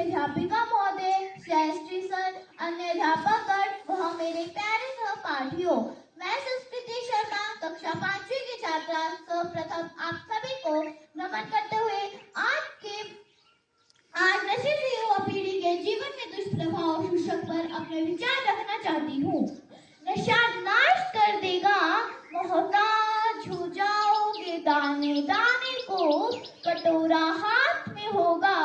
अध्यापिका महोदय, श्री सर, अन्य अध्यापक व मेरे प्यारे सहपाठियों, मैं संस्कृति शर्मा, कक्षा 5वीं की छात्रा, सर्वप्रथम आप सभी को नमन करते हुए आज नशे से युवा पीढ़ी के जीवन में दुष्प्रभाव शीर्षक पर अपने विचार रखना चाहती हूँ। नशा नाश कर देगा, मोहताज हो जाओगे दाने दाने को, कटोरा हाथ में होगा,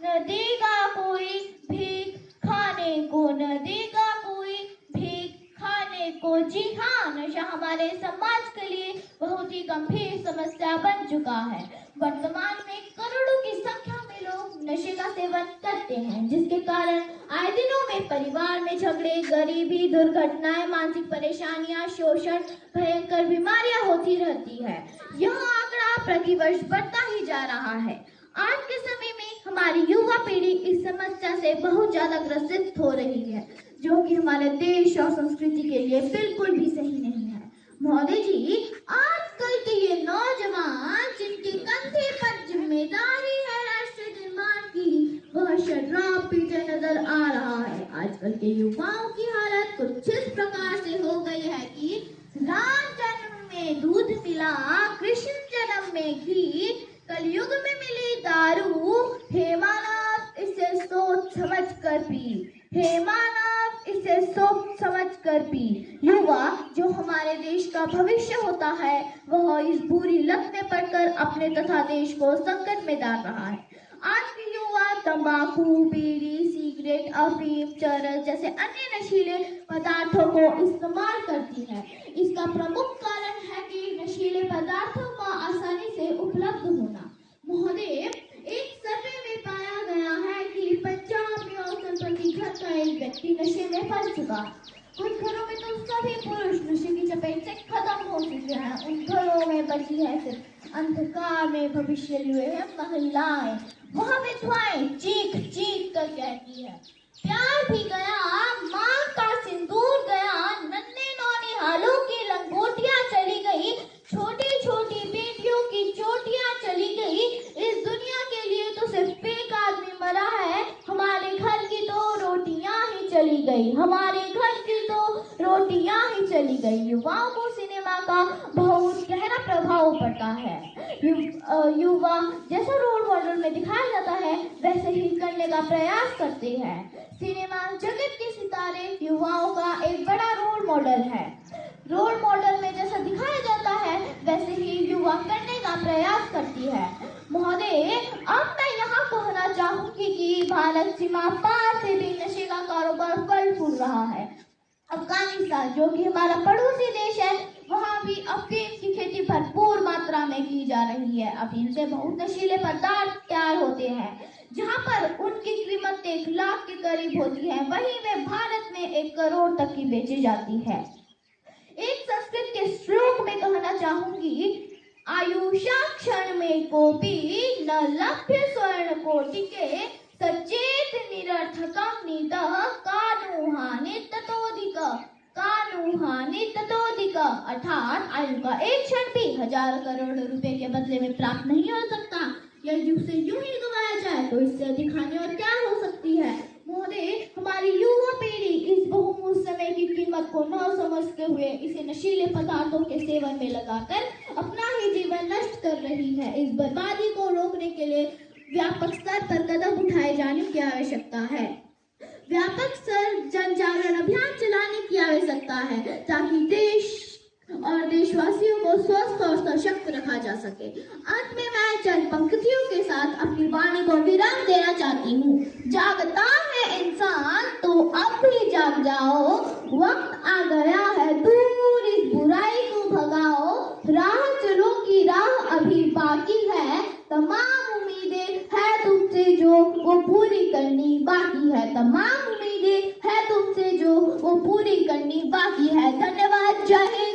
न देगा कोई भीख खाने को, न देगा कोई भीख खाने को। जी हाँ, नशा हमारे समाज के लिए बहुत ही गंभीर समस्या बन चुका है। वर्तमान में करोड़ों की संख्या में लोग नशे का सेवन करते हैं, जिसके कारण आए दिनों में परिवार में झगड़े, गरीबी, दुर्घटनाएं, मानसिक परेशानियां, शोषण, भयंकर बीमारियां होती रहती है। यह आंकड़ा प्रतिवर्ष बढ़ता ही जा रहा है। आज के समय में हमारी युवा पीढ़ी इस समस्या से बहुत ज्यादा ग्रसित हो रही है, जो कि हमारे देश और संस्कृति के लिए बिल्कुल भी सही नहीं है। महोदय जी, आजकल के ये नौजवान जिनके कंधे पर जिम्मेदारी है राष्ट्र निर्माण की, वह शराब पीते नजर आ रहा है। आजकल के युवाओं की हालत कुछ इस प्रकार से हो गई है कि राम जन्म में दूध मिला, कृष्ण जन्म में घी, कलयुग में मिली दारू, हे मानव इसे सोच समझ कर पी, हे मानव इसे सोच समझ कर पी। युवा जो हमारे देश का भविष्य होता है, वह इस बुरी लत में पड़कर अपने तथा देश को संकट में डाल रहा है। आज के युवा तंबाकू, बीड़ी, सिगरेट, अफीम, चरस जैसे अन्य नशीले पदार्थों को इस्तेमाल करती है। इसका प्रमुख कारण है कि नशीले पदार्थों का आसानी से उपलब्ध होना। महोदय, एक सर्वे में पाया गया है कि पंजाब में औसतन प्रति घर का एक व्यक्ति नशे में फंस चुका। कुछ घरों में तो सभी पुरुष नशे की चपेट से खत्म हो चुके हैं। उन घरों में बची है सिर्फ अंधकार में भविष्य लिए हैं महिलाएं। वह विधवाएं चीख चीख कर कहती है, प्यार भी गया, मां का सिंदूर गया, नन्हे नौनिहालों की लंगोटियां चली गई, छोटी छोटी बेटियों की चोटियां चली गई। इस दुनिया के लिए तो सिर्फ एक आदमी मरा है, हमारे घर की तो रोटियां ही चली गई, हमारे घर की तो रोटियां ही चली गई। युवाओं को सिनेमा का बहुत गहरा प्रभाव पड़ता है। युवा जैसा रोल मॉडल में दिखाया जाता है, वैसे ही करने का प्रयास करते हैं। सिनेमा जगत के सितारे युवाओं का एक बड़ा रोल मॉडल है। रोल मॉडल में जैसा दिखाया जाता है, वैसे ही युवा करने का प्रयास करती है। महोदय, अब मैं यहाँ कहना चाहूंगी कि भारत सीमा पार से भी नशे का कारोबार फल फूल रहा है। अफगानिस्तान, जो कि हमारा पड़ोसी देश है, वहाँ भी अफीम की खेती भरपूर मात्रा में की जा रही है। अफीम से बहुत नशीले पदार्थ तैयार होते हैं। जहाँ पर उनकी कीमत 1 लाख के करीब होती है, वहीं वे भारत में 1 करोड़ तक की बेची जाती है। एक संस्कृत के श्लोक में कहना चाहूंगी, आयुषा क्षण में कोपी न लभ्य स्वर्ण कोटिके, सचेत निरर्थकं नीतः कानुहानि ततोधिक, कानुहानि ततोधिक। अर्थात आयु का एक क्षण भी 1000 करोड़ रुपए के बदले में प्राप्त नहीं हो सकता। यदि उसे यूं ही गवाया जाए तो इससे अधिक हानि और क्या हो सकती है। महोदय, हमारी युवा पीढ़ी इस बहुमूल्य समय की कीमत को न समझते हुए इसे नशीले पदार्थों के सेवन में लगाकर अपना ही जीवन नष्ट कर रही है। इस बर्बादी को रोकने के लिए व्यापक स्तर पर कदम उठाए जाने की आवश्यकता है। व्यापक स्तर जन जागरण अभियान चलाने की आवश्यकता है, ताकि देश और देशवासियों को स्वस्थ और सशक्त रखा जा सके। अंत में मैं चंद पंक्तियों के साथ अपनी वाणी को विराम देना चाहती हूँ। जागता है इंसान तो अब भी जाग जाओ, वक्त आ गया है दूर इस बुराई को भगाओ, राह चलो की राह अभी बाकी है, तमाम उम्मीदें है तुमसे जो वो पूरी करनी बाकी है, तमाम उम्मीदें है तुमसे जो वो पूरी करनी बाकी है। धन्यवाद। जय हिंद।